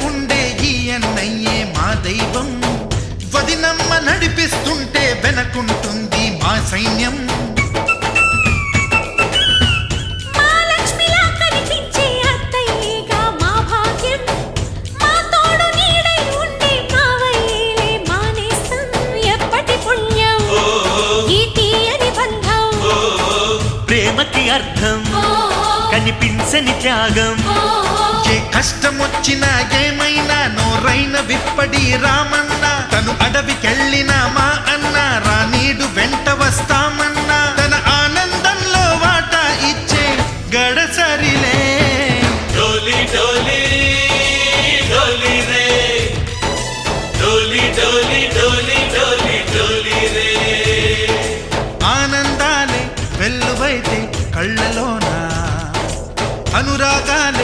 ఉండే ఈ అన్నయ్యే మా దైవం. వదినమ్మ నడిపిస్తుంటే వెనకుంటుంది మా సైన్యం. ప్రేమకి అర్థం కనిపించని త్యాగం. ఏ కష్టం వచ్చినా ఏమైనా నోరైన విప్పడి రామన్న. తను అడవికెళ్ళిన మా అన్న రానీడు వెంట వస్తామన్నా. తన ఆనందంలో వాటా ఇచ్చే గడసరిలే. డోలి డోలి డోలి రే, డోలి డోలి డోలి డోలి డోలి రే. ఆనందాలే వెల్లువైతే కళ్ళలోన, అనురాగాలే